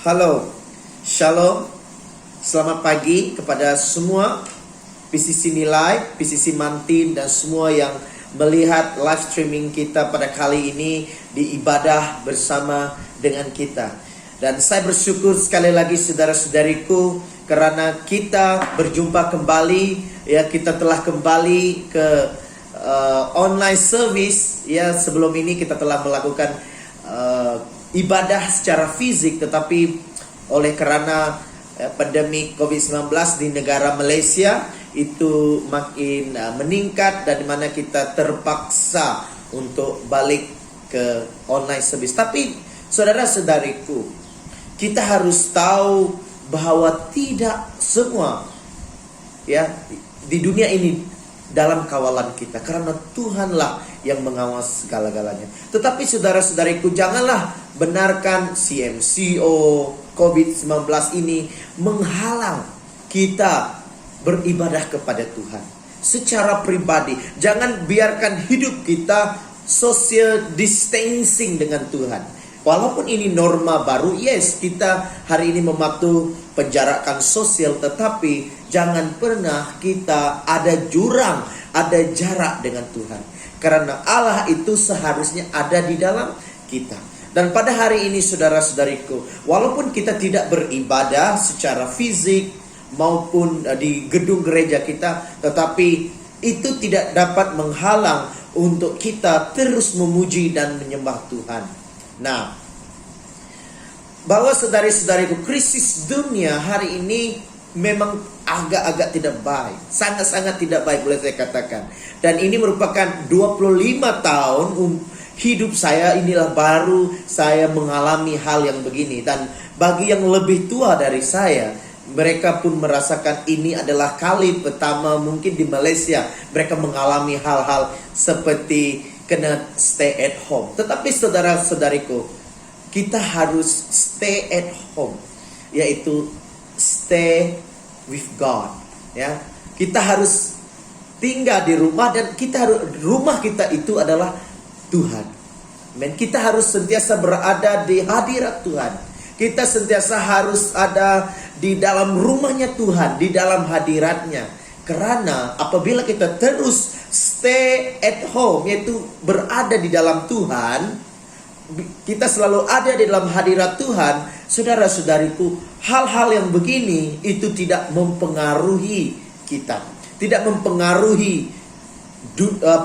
Halo, Shalom, selamat pagi kepada semua PCC Nilai, PCC Mantin, dan semua yang melihat live streaming kita pada kali ini di ibadah bersama dengan kita. Dan saya bersyukur sekali lagi saudara-saudariku karena kita berjumpa kembali, ya kita telah kembali ke online service. Ya sebelum ini kita telah melakukan ibadah secara fisik, tetapi oleh karena pandemi COVID-19 di negara Malaysia itu makin meningkat, dan dimana kita terpaksa untuk balik ke online service. Tapi saudara-saudariku, kita harus tahu bahwa tidak semua ya di dunia ini dalam kawalan kita, karena Tuhanlah yang mengawas segala-galanya. Tetapi saudara-saudariku, janganlah benarkan CMCO COVID-19 ini menghalang kita beribadah kepada Tuhan secara pribadi. Jangan biarkan hidup kita social distancing dengan Tuhan. Walaupun ini norma baru, yes, kita hari ini mematuhi penjarakan sosial, tetapi jangan pernah kita ada jurang, ada jarak dengan Tuhan. Karena Allah itu seharusnya ada di dalam kita. Dan pada hari ini saudara-saudariku, walaupun kita tidak beribadah secara fisik maupun di gedung gereja kita, tetapi itu tidak dapat menghalang untuk kita terus memuji dan menyembah Tuhan. Nah, bahwa saudari-saudariku, krisis dunia hari ini memang agak-agak tidak baik. Sangat-sangat tidak baik boleh saya katakan. Dan ini merupakan 25 tahun hidup saya, inilah baru saya mengalami hal yang begini. Dan bagi yang lebih tua dari saya, mereka pun merasakan ini adalah kali pertama mungkin di Malaysia mereka mengalami hal-hal seperti kena stay at home. Tetapi saudara-saudariku, kita harus stay at home, yaitu stay with God. Ya, kita harus tinggal di rumah, dan rumah kita itu adalah Tuhan. Men, kita harus sentiasa berada di hadirat Tuhan. Kita sentiasa harus ada di dalam rumahnya Tuhan, di dalam hadiratnya. Karena apabila kita terus stay at home, yaitu berada di dalam Tuhan, kita selalu ada di dalam hadirat Tuhan, saudara-saudariku, hal-hal yang begini itu tidak mempengaruhi kita, tidak mempengaruhi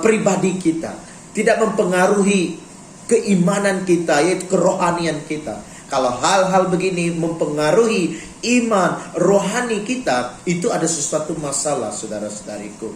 pribadi kita, tidak mempengaruhi keimanan kita, yaitu kerohanian kita. Kalau hal-hal begini mempengaruhi iman rohani kita, itu ada sesuatu masalah, saudara-saudariku.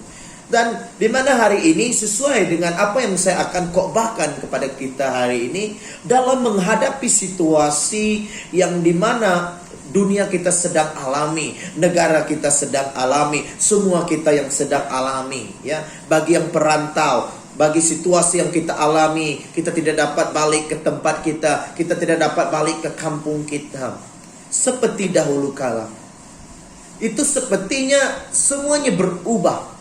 Dan di mana hari ini sesuai dengan apa yang saya akan khotbahkan kepada kita hari ini, dalam menghadapi situasi yang di mana dunia kita sedang alami, negara kita sedang alami, semua kita yang sedang alami, ya. Bagi yang perantau, bagi situasi yang kita alami, kita tidak dapat balik ke tempat kita, kita tidak dapat balik ke kampung kita seperti dahulu kala. Itu sepertinya semuanya berubah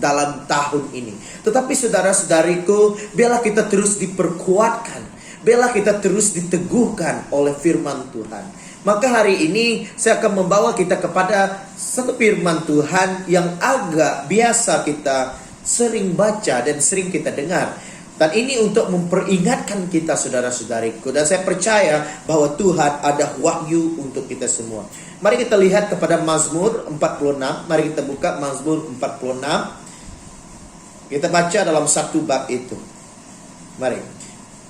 dalam tahun ini. Tetapi saudara-saudariku, biarlah kita terus diperkuatkan, biarlah kita terus diteguhkan oleh firman Tuhan. Maka hari ini saya akan membawa kita kepada satu firman Tuhan yang agak biasa kita sering baca dan sering kita dengar. Dan ini untuk memperingatkan kita, saudara-saudariku. Dan saya percaya bahwa Tuhan ada wahyu untuk kita semua. Mari kita lihat kepada Mazmur 46. Mari kita buka Mazmur 46. Kita baca dalam satu bab itu. Mari.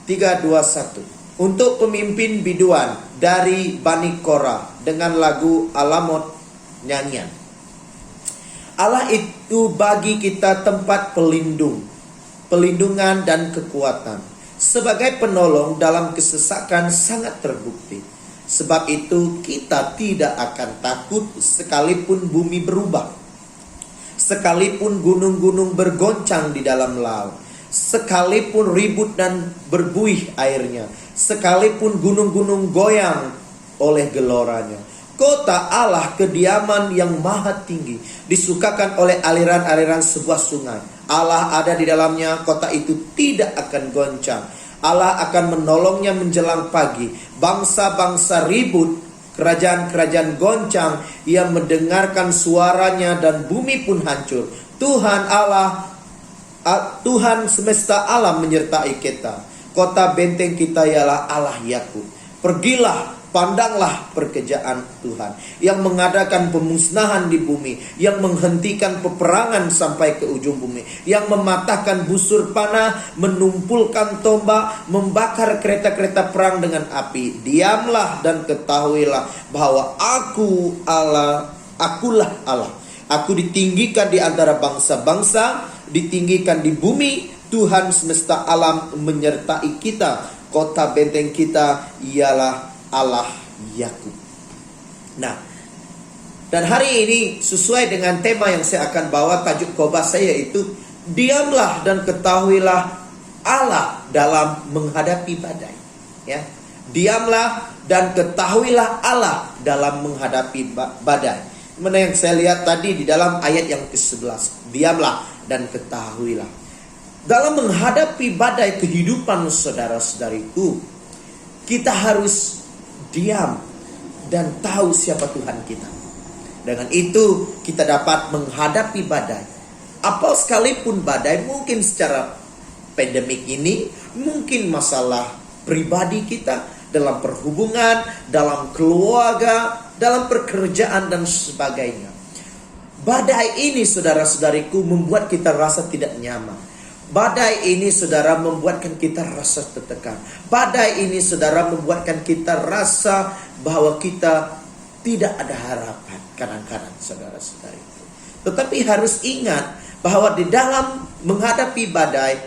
3, 2, 1. Untuk pemimpin biduan dari Bani Korah dengan lagu Alamot nyanyian. Allah itu bagi kita tempat pelindungan dan kekuatan. Sebagai penolong dalam kesesakan sangat terbukti. Sebab itu kita tidak akan takut sekalipun bumi berubah. Sekalipun gunung-gunung bergoncang di dalam laut, sekalipun ribut dan berbuih airnya, sekalipun gunung-gunung goyang oleh geloranya. Kota Allah kediaman yang maha tinggi, disukakan oleh aliran-aliran sebuah sungai. Allah ada di dalamnya, kota itu tidak akan goncang. Allah akan menolongnya menjelang pagi. Bangsa-bangsa ribut Kerajaan-kerajaan goncang, ia mendengarkan suaranya dan bumi pun hancur. Tuhan semesta alam menyertai kita. Kota benteng kita ialah Allah Yakub. Pergilah, pandanglah pekerjaan Tuhan yang mengadakan pemusnahan di bumi, yang menghentikan peperangan sampai ke ujung bumi, yang mematahkan busur panah, menumpulkan tombak, membakar kereta-kereta perang dengan api. Diamlah dan ketahuilah bahwa akulah Allah. Aku ditinggikan di antara bangsa-bangsa, ditinggikan di bumi. Tuhan semesta alam menyertai kita. Kota benteng kita ialah Allah Yakub. Nah, dan hari ini sesuai dengan tema yang saya akan bawa, tajuk khotbah saya yaitu diamlah dan ketahuilah Allah dalam menghadapi badai. Ya, diamlah dan ketahuilah Allah dalam menghadapi badai. Mana yang saya lihat tadi di dalam ayat yang ke-11, diamlah dan ketahuilah. Dalam menghadapi badai kehidupan saudara-saudariku, kita harus diam dan tahu siapa Tuhan kita. Dengan itu kita dapat menghadapi badai. Apa sekalipun badai, mungkin secara pandemik ini, mungkin masalah pribadi kita, dalam perhubungan, dalam keluarga, dalam pekerjaan dan sebagainya. Badai ini saudara-saudariku membuat kita rasa tidak nyaman. Badai ini saudara membuatkan kita rasa tertekan. Badai ini saudara membuatkan kita rasa bahwa kita tidak ada harapan kadang-kadang saudara-saudari. Tetapi harus ingat bahwa di dalam menghadapi badai,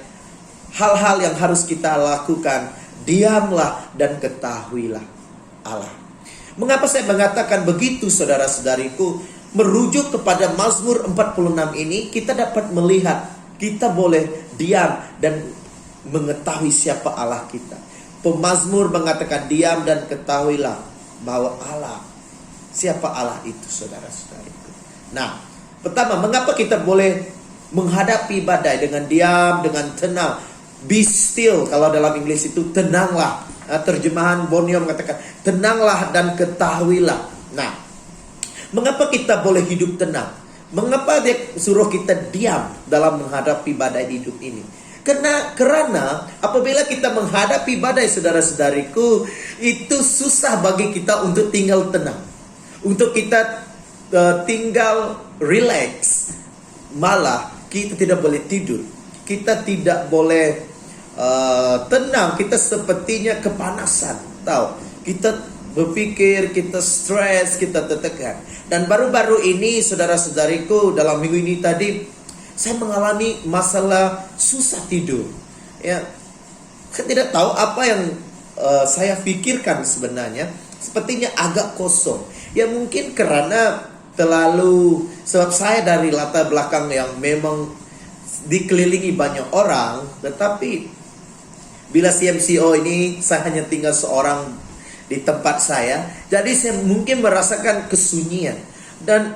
hal-hal yang harus kita lakukan, diamlah dan ketahuilah Allah. Mengapa saya mengatakan begitu saudara-saudariku? Merujuk kepada Mazmur 46 ini, kita dapat melihat kita boleh diam dan mengetahui siapa Allah kita. Pemazmur mengatakan diam dan ketahuilah bahwa Allah, siapa Allah itu saudara-saudariku. Nah, pertama, mengapa kita boleh menghadapi badai dengan diam, dengan tenang? Be still, kalau dalam Inggris itu tenanglah. Terjemahan Borneo mengatakan tenanglah dan ketahuilah. Nah, mengapa kita boleh hidup tenang? Mengapa dia suruh kita diam dalam menghadapi badai hidup ini? Karena apabila kita menghadapi badai saudara-saudariku, itu susah bagi kita untuk tinggal tenang. Untuk kita tinggal relax. Malah kita tidak boleh tidur. Kita tidak boleh tenang. Kita sepertinya kepanasan. Tahu? Kita berpikir, kita stres, kita tertekan. Dan baru-baru ini saudara-saudariku, dalam minggu ini tadi saya mengalami masalah susah tidur. Ya, saya tidak tahu apa yang saya pikirkan sebenarnya. Sepertinya agak kosong. Ya mungkin karena sebab saya dari latar belakang yang memang dikelilingi banyak orang. Tetapi bila CMCO ini saya hanya tinggal seorang di tempat saya, jadi saya mungkin merasakan kesunyian. Dan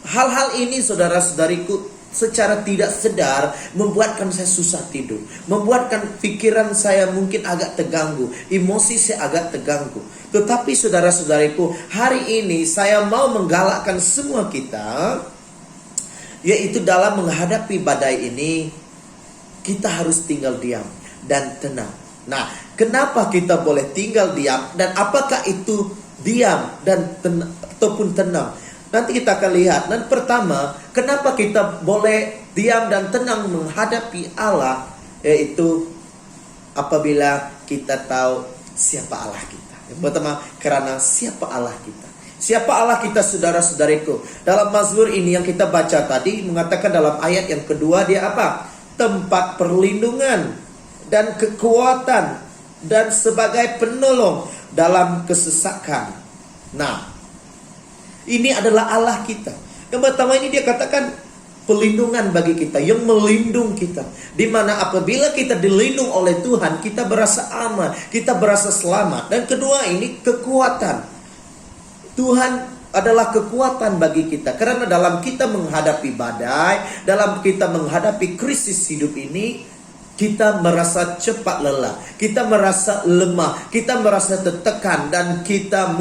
hal-hal ini saudara-saudariku secara tidak sadar membuatkan saya susah tidur, membuatkan pikiran saya mungkin agak terganggu, emosi saya agak terganggu. Tetapi saudara-saudariku, hari ini saya mau menggalakkan semua kita, yaitu dalam menghadapi badai ini kita harus tinggal diam dan tenang. Nah, kenapa kita boleh tinggal diam dan apakah itu diam dan ataupun tenang? Nanti kita akan lihat. Dan pertama, kenapa kita boleh diam dan tenang menghadapi Allah, yaitu apabila kita tahu siapa Allah kita. Yang pertama, karena siapa Allah kita. Siapa Allah kita saudara-saudariku? Dalam Mazmur ini yang kita baca tadi mengatakan dalam ayat yang kedua dia apa? Tempat perlindungan dan kekuatan dan sebagai penolong dalam kesesakan. Nah, ini adalah Allah kita. Yang pertama ini dia katakan pelindungan bagi kita, yang melindung kita. Di mana apabila kita dilindung oleh Tuhan, kita berasa aman, kita berasa selamat. Dan kedua ini kekuatan. Tuhan adalah kekuatan bagi kita. Karena dalam kita menghadapi badai, dalam kita menghadapi krisis hidup ini, kita merasa cepat lelah, kita merasa lemah, kita merasa tertekan, dan kita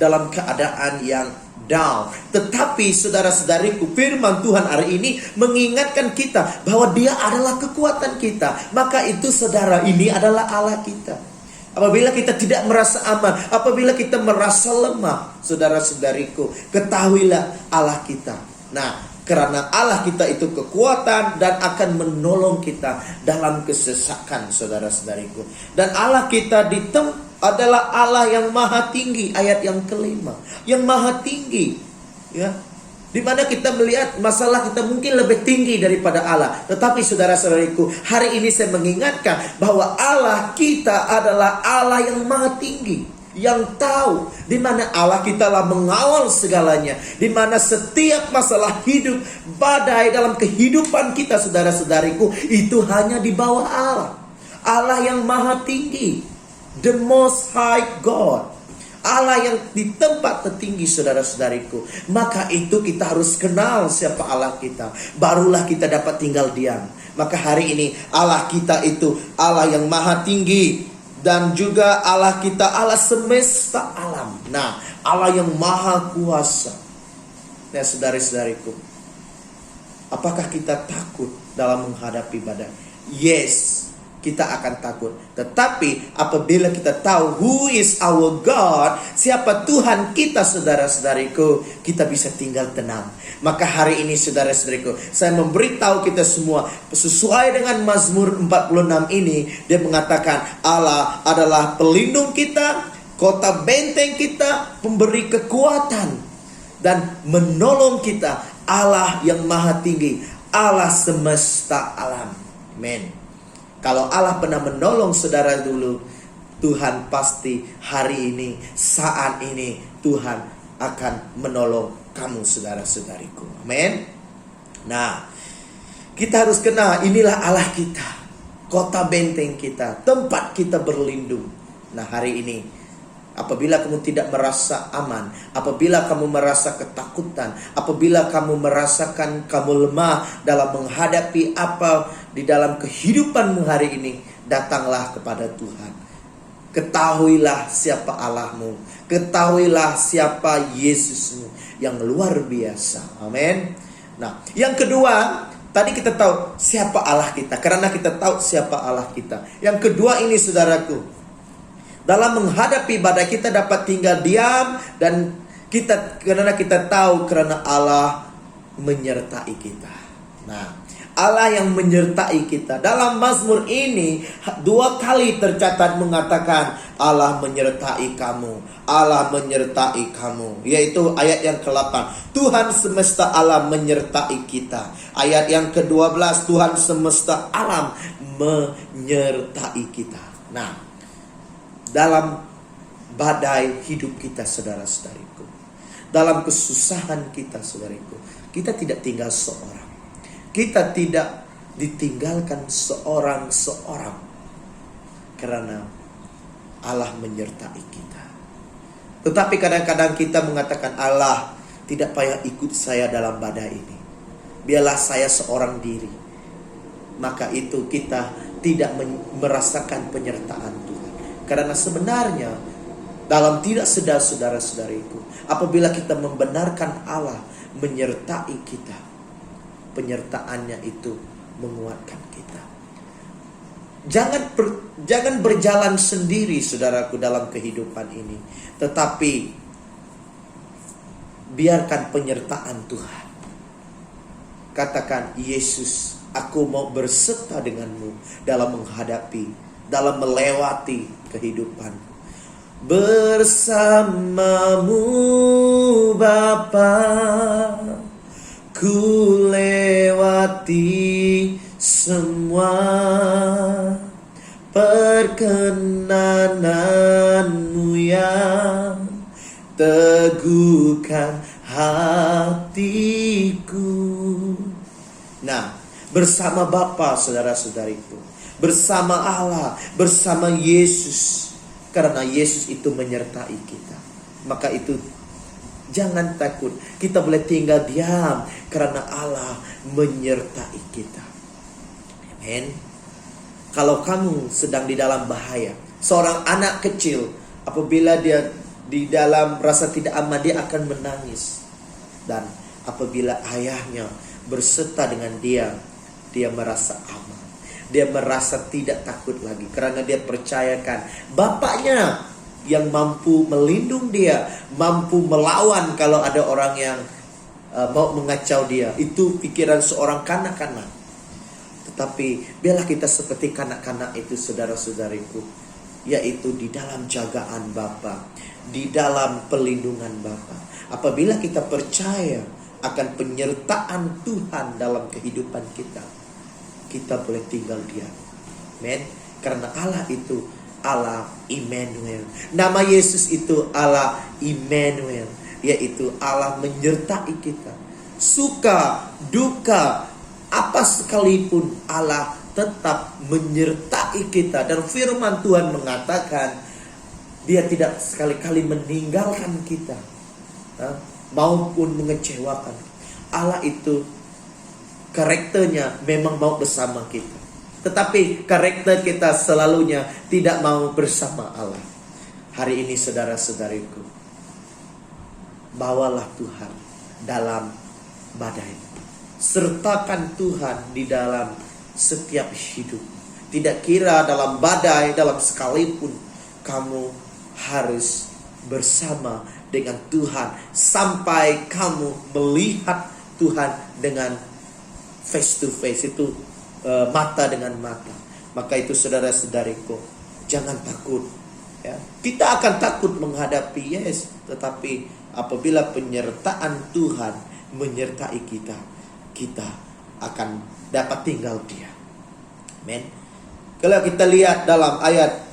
dalam keadaan yang down. Tetapi saudara-saudariku, firman Tuhan hari ini mengingatkan kita bahwa Dia adalah kekuatan kita. Maka itu saudara, ini adalah Allah kita. Apabila kita tidak merasa aman, apabila kita merasa lemah, saudara-saudariku, ketahuilah Allah kita. Nah, karena Allah kita itu kekuatan dan akan menolong kita dalam kesesakan, saudara-saudariku. Dan Allah kita adalah Allah yang maha tinggi, ayat yang kelima, yang maha tinggi, ya. Dimana kita melihat masalah kita mungkin lebih tinggi daripada Allah. Tetapi saudara-saudariku, hari ini saya mengingatkan bahwa Allah kita adalah Allah yang maha tinggi, yang tahu di mana Allah kita lah mengawal segalanya, di mana setiap masalah hidup, badai dalam kehidupan kita, saudara-saudariku, itu hanya di bawah Allah. Allah yang maha tinggi, the most high God, Allah yang di tempat tertinggi, saudara-saudariku. Maka itu kita harus kenal siapa Allah kita, barulah kita dapat tinggal diam. Maka hari ini Allah kita itu Allah yang maha tinggi, dan juga Allah kita Allah semesta alam. Nah, Allah yang maha kuasa. Nah, saudara-saudariku, apakah kita takut dalam menghadapi badai? Yes, kita akan takut. Tetapi apabila kita tahu who is our God, siapa Tuhan kita, saudara-saudariku, kita bisa tinggal tenang. Maka hari ini, saudara-saudariku, saya memberitahu kita semua sesuai dengan Mazmur 46 ini. Dia mengatakan Allah adalah pelindung kita, kota benteng kita, pemberi kekuatan dan menolong kita. Allah yang maha tinggi, Allah semesta alam. Amen. Kalau Allah pernah menolong saudara dulu, Tuhan pasti hari ini, saat ini, Tuhan akan menolong kamu, saudara-saudariku. Amin. Nah, kita harus kenal, inilah Allah kita, kota benteng kita, tempat kita berlindung. Nah, hari ini, apabila kamu tidak merasa aman, apabila kamu merasa ketakutan, apabila kamu merasakan kamu lemah dalam menghadapi apa di dalam kehidupanmu hari ini, datanglah kepada Tuhan. Ketahuilah siapa Allahmu, ketahuilah siapa Yesusmu yang luar biasa. Amin. Nah, yang kedua, tadi kita tahu siapa Allah kita, karena kita tahu siapa Allah kita. Yang kedua ini, saudaraku, dalam menghadapi badai kita dapat tinggal diam, dan karena kita tahu karena Allah menyertai kita. Nah, Allah yang menyertai kita. Dalam Mazmur ini 2 kali tercatat mengatakan Allah menyertai kamu, Allah menyertai kamu. Yaitu ayat yang ke-8, Tuhan semesta alam menyertai kita. Ayat yang ke-12, Tuhan semesta alam menyertai kita. Nah, dalam badai hidup kita, saudara-saudariku, dalam kesusahan kita, saudariku, kita tidak tinggal seorang. Kita tidak ditinggalkan seorang karena Allah menyertai kita. Tetapi kadang-kadang kita mengatakan, Allah tidak payah ikut saya dalam badai ini, biarlah saya seorang diri. Maka itu kita tidak merasakan penyertaan Tuhan. Karena sebenarnya dalam tidak sedar, saudara-saudariku, apabila kita membenarkan Allah menyertai kita, penyertaannya itu menguatkan kita. Jangan berjalan sendiri, saudaraku, dalam kehidupan ini, tetapi biarkan penyertaan Tuhan. Katakan, Yesus, aku mau berserta denganmu dalam menghadapi, dalam melewati kehidupan. Bersamamu Bapa, ku lewati semua perkenananmu yang teguhkan hatiku. Nah, bersama Bapa, saudara-saudariku, bersama Allah, bersama Yesus, karena Yesus itu menyertai kita. Maka itu jangan takut, kita boleh tinggal diam karena Allah menyertai kita. Amin. Kalau kamu sedang di dalam bahaya, seorang anak kecil apabila dia di dalam rasa tidak aman, dia akan menangis. Dan apabila ayahnya berserta dengan dia merasa aman. Dia merasa tidak takut lagi karena dia percayakan bapaknya yang mampu melindungi dia, mampu melawan kalau ada orang yang mau mengacau dia. Itu pikiran seorang kanak-kanak. Tetapi biarlah kita seperti kanak-kanak itu, saudara-saudariku, yaitu di dalam jagaan Bapa, di dalam pelindungan Bapa. Apabila kita percaya akan penyertaan Tuhan dalam kehidupan kita, kita boleh tinggal diam. Amen. Karena Allah itu Allah Immanuel. Nama Yesus itu Allah Immanuel, yaitu Allah menyertai kita. Suka, duka, apa sekalipun Allah tetap menyertai kita. Dan firman Tuhan mengatakan Dia tidak sekali-kali meninggalkan kita maupun mengecewakan. Allah itu karakternya memang mau bersama kita, tetapi karakter kita selalunya tidak mau bersama Allah. Hari ini saudara-saudariku, bawalah Tuhan dalam badai. Sertakan Tuhan di dalam setiap hidup. Tidak kira dalam badai, dalam sekalipun, kamu harus bersama dengan Tuhan sampai kamu melihat Tuhan dengan face to face, itu mata dengan mata. Maka itu saudara-saudariku, jangan takut. Ya. Kita akan takut menghadapi, tetapi apabila penyertaan Tuhan menyertai kita, kita akan dapat tinggal Dia. Amen. Kalau kita lihat dalam ayat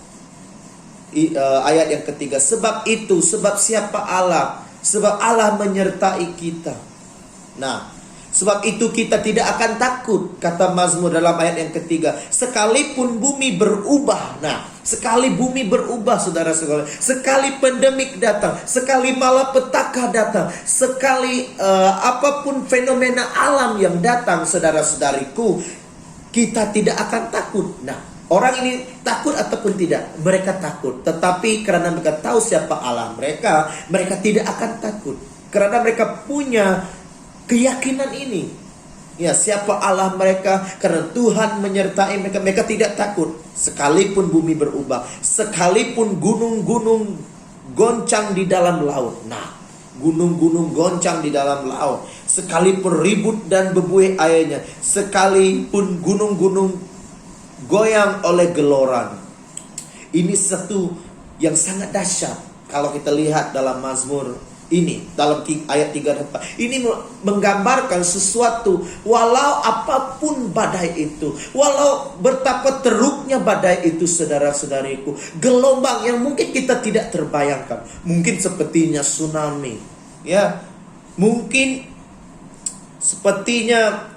yang ketiga, sebab siapa Allah? Sebab Allah menyertai kita. Nah, sebab itu kita tidak akan takut, kata Mazmur dalam ayat yang ketiga. Sekalipun bumi berubah. Nah, sekali bumi berubah, saudara-saudara, sekali pandemik datang, sekali malapetaka datang, sekali apapun fenomena alam yang datang, saudara-saudariku, kita tidak akan takut. Nah, orang ini takut ataupun tidak? Mereka takut. Tetapi karena mereka tahu siapa Allah mereka, mereka tidak akan takut. Karena mereka punya keyakinan ini. Ya, siapa Allah mereka? Karena Tuhan menyertai mereka, mereka tidak takut. Sekalipun bumi berubah, sekalipun gunung-gunung goncang di dalam laut. Nah, gunung-gunung goncang di dalam laut, sekalipun ribut dan berbuih airnya, sekalipun gunung-gunung goyang oleh geloran. Ini satu yang sangat dahsyat. Kalau kita lihat dalam Mazmur ini, dalam ayat 3 dan 4, ini menggambarkan sesuatu. Walau apapun badai itu, walau betapa teruknya badai itu, saudara-saudariku, gelombang yang mungkin kita tidak terbayangkan, mungkin sepertinya tsunami, ya, mungkin sepertinya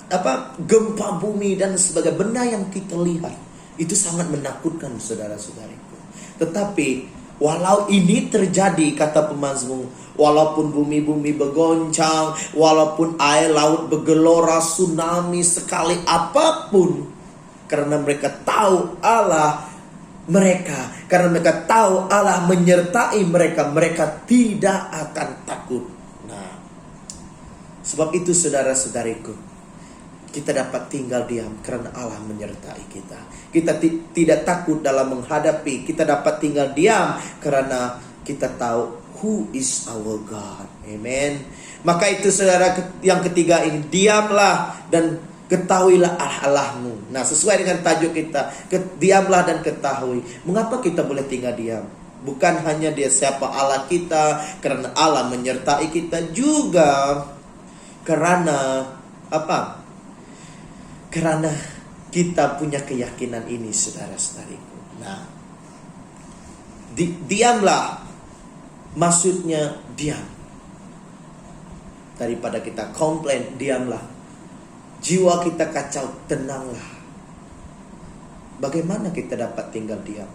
gempa bumi dan sebagainya, benda yang kita lihat itu sangat menakutkan, saudara-saudariku. Tetapi walau ini terjadi, kata pemazmur, walaupun bumi-bumi bergoncang, walaupun air laut bergelora, tsunami, sekali apapun, karena mereka tahu Allah mereka, karena mereka tahu Allah menyertai mereka, mereka tidak akan takut. Nah, sebab itu saudara-saudariku, kita dapat tinggal diam karena Allah menyertai kita. Kita tidak takut dalam menghadapi. Kita dapat tinggal diam karena kita tahu who is our God. Amen. Maka itu saudara, yang ketiga ini, diamlah dan ketahuilah Allah-Allahmu. Nah, sesuai dengan tajuk kita, diamlah dan ketahui. Mengapa kita boleh tinggal diam? Bukan hanya dia siapa Allah kita, karena Allah menyertai kita, juga karena apa? Karena kita punya keyakinan ini, saudara-saudariku. Nah, diamlah, maksudnya diam. Daripada kita komplain, diamlah. Jiwa kita kacau, tenanglah. Bagaimana kita dapat tinggal diam?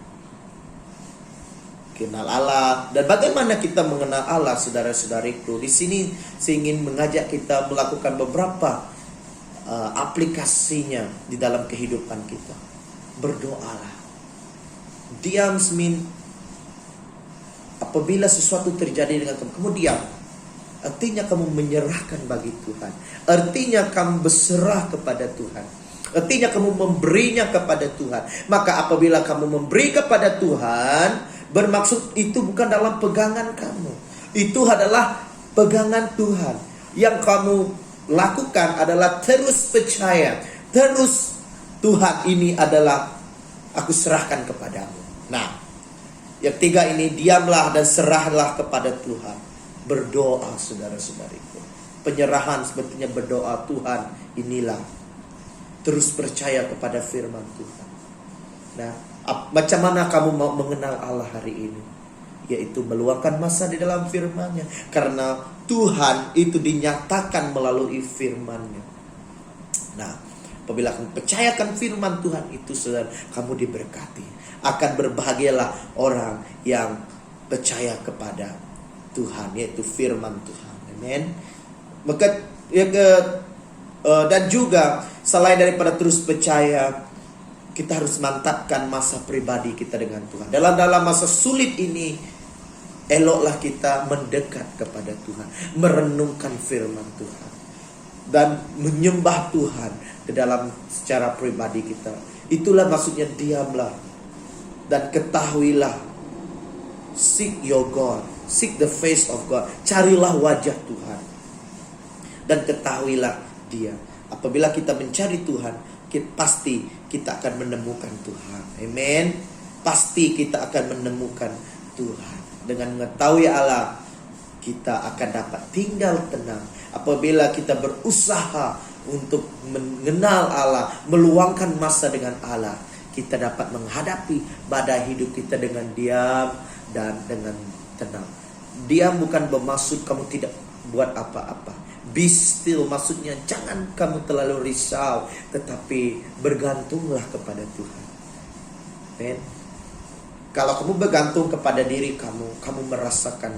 Kenal Allah. Dan bagaimana kita mengenal Allah, saudara-saudariku? Di sini saya ingin mengajak kita melakukan beberapa aplikasinya di dalam kehidupan kita. berdoalah. Diam mean apabila sesuatu terjadi dengan kamu, kamu diam. Artinya kamu menyerahkan bagi Tuhan. Artinya kamu berserah kepada Tuhan. Artinya kamu memberinya kepada Tuhan. Maka apabila kamu memberi kepada Tuhan, bermaksud itu bukan dalam pegangan kamu. Itu adalah pegangan Tuhan. Yang kamu lakukan adalah terus percaya. Terus Tuhan ini adalah aku serahkan kepadamu. Nah, yang tiga ini, diamlah dan serahlah kepada Tuhan. Berdoa, saudara-saudariku. Penyerahan sebetulnya berdoa. Tuhan, inilah. Terus percaya kepada firman Tuhan. Nah, macam mana kamu mau mengenal Allah hari ini? Yaitu meluangkan masa di dalam firman-Nya. Karena Tuhan itu dinyatakan melalui firman-Nya. Nah, apabila kamu percayakan firman Tuhan itu, saudara, kamu diberkati. Akan berbahagialah orang yang percaya kepada Tuhan, yaitu firman Tuhan. Amin. Maka dan juga selain daripada terus percaya, kita harus mantapkan masa pribadi kita dengan Tuhan. Dalam masa sulit ini, eloklah kita mendekat kepada Tuhan, merenungkan firman Tuhan, dan menyembah Tuhan di dalam secara pribadi kita. Itulah maksudnya diamlah dan ketahuilah. Seek your God, seek the face of God. Carilah wajah Tuhan dan ketahuilah Dia. Apabila kita mencari Tuhan, pasti kita akan menemukan Tuhan. Amen. Pasti kita akan menemukan Tuhan. Dengan mengetahui Allah, kita akan dapat tinggal tenang. Apabila kita berusaha untuk mengenal Allah, meluangkan masa dengan Allah, kita dapat menghadapi badai hidup kita dengan diam dan dengan tenang. Diam bukan bermaksud kamu tidak buat apa-apa. Be still maksudnya jangan kamu terlalu risau, tetapi bergantunglah kepada Tuhan. Amen. Kalau kamu bergantung kepada diri kamu, kamu merasakan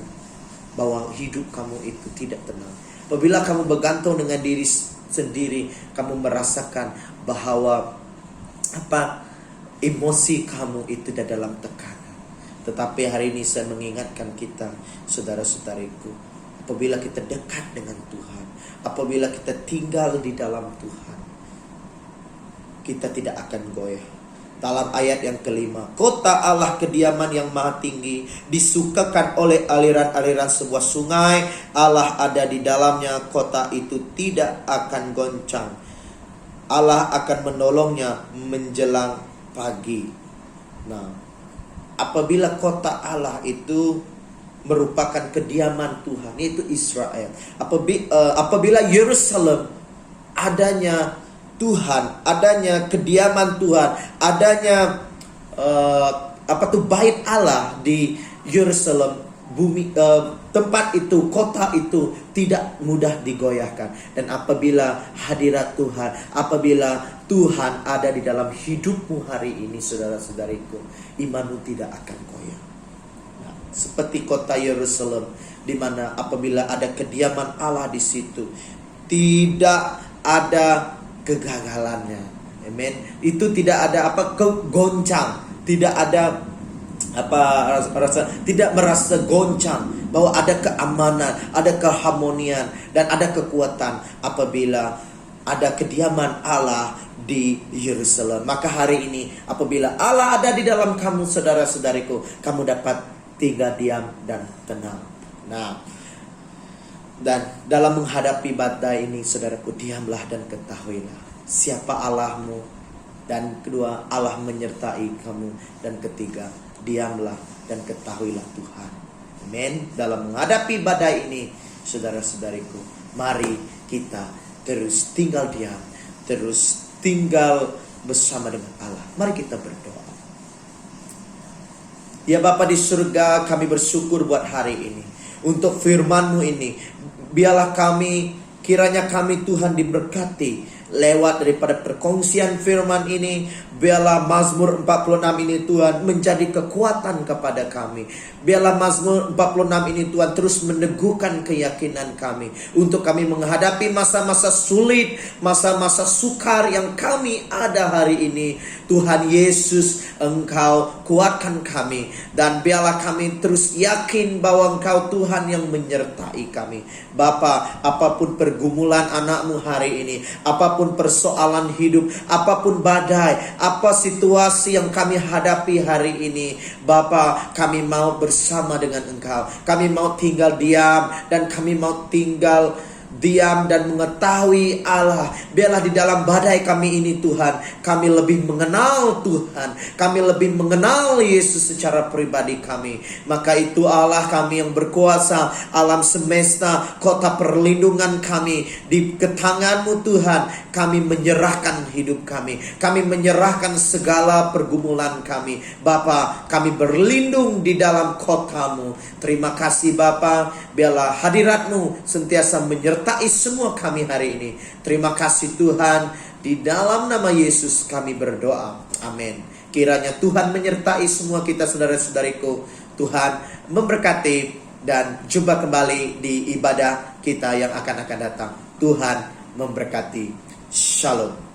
bahwa hidup kamu itu tidak tenang. Apabila kamu bergantung dengan diri sendiri, kamu merasakan bahwa emosi kamu itu dalam tekanan. Tetapi hari ini saya mengingatkan kita, saudara-saudariku, apabila kita dekat dengan Tuhan, apabila kita tinggal di dalam Tuhan, kita tidak akan goyah. Dalam ayat yang kelima, kota Allah kediaman yang maha tinggi, disukakan oleh aliran-aliran sebuah sungai. Allah ada di dalamnya, kota itu tidak akan goncang. Allah akan menolongnya menjelang pagi. Nah, apabila kota Allah itu merupakan kediaman Tuhan, yaitu Israel. Apabila Yerusalem adanya Tuhan, adanya kediaman Tuhan, adanya bait Allah di Yerusalem, bumi tempat itu, kota itu tidak mudah digoyahkan. Dan apabila hadirat Tuhan, apabila Tuhan ada di dalam hidupmu hari ini, saudara-saudariku, imanmu tidak akan goyah. Nah, seperti kota Yerusalem, di mana apabila ada kediaman Allah di situ, tidak ada kegagalannya. Amen. Itu tidak ada goncang, tidak ada tidak merasa goncang, bahwa ada keamanan, ada keharmonian, dan ada kekuatan apabila ada kediaman Allah di Yerusalem. Maka hari ini apabila Allah ada di dalam kamu, saudara-saudariku, kamu dapat tinggal diam dan tenang. Nah, dan dalam menghadapi badai ini, saudaraku, diamlah dan ketahuilah siapa Allahmu. Dan kedua, Allah menyertai kamu. Dan ketiga, diamlah dan ketahuilah Tuhan. Amin. Dalam menghadapi badai ini, saudara-saudariku, mari kita terus tinggal diam, terus tinggal bersama dengan Allah. Mari kita berdoa. Ya Bapa di surga, kami bersyukur buat hari ini, untuk firman-Mu ini. Biarlah kiranya kami Tuhan diberkati lewat daripada perkongsian firman ini. Biarlah Mazmur 46 ini Tuhan menjadi kekuatan kepada kami. Biarlah Mazmur 46 ini Tuhan terus meneguhkan keyakinan kami untuk kami menghadapi masa-masa sulit, masa-masa sukar yang kami ada hari ini. Tuhan Yesus, Engkau kuatkan kami, dan biarlah kami terus yakin bahwa Engkau Tuhan yang menyertai kami. Bapa, apapun pergumulan anakmu hari ini, apapun persoalan hidup, apapun badai, apa situasi yang kami hadapi hari ini, Bapa, kami mau bersama dengan Engkau. Kami mau tinggal diam, dan kami mau tinggal diam dan mengetahui Allah. Biarlah di dalam badai kami ini Tuhan, kami lebih mengenal Tuhan, kami lebih mengenal Yesus secara pribadi kami. Maka itu Allah kami yang berkuasa, alam semesta, kota perlindungan kami, di tangan-Mu Tuhan, kami menyerahkan hidup kami, kami menyerahkan segala pergumulan kami. Bapa, kami berlindung di dalam kota-Mu. Terima kasih Bapa, biarlah hadirat-Mu sentiasa menyertai semua kami hari ini. Terima kasih Tuhan, di dalam nama Yesus kami berdoa. Amin. Kiranya Tuhan menyertai semua kita saudara-saudariku. Tuhan memberkati, dan jumpa kembali di ibadah kita yang akan datang. Tuhan memberkati. Shalom.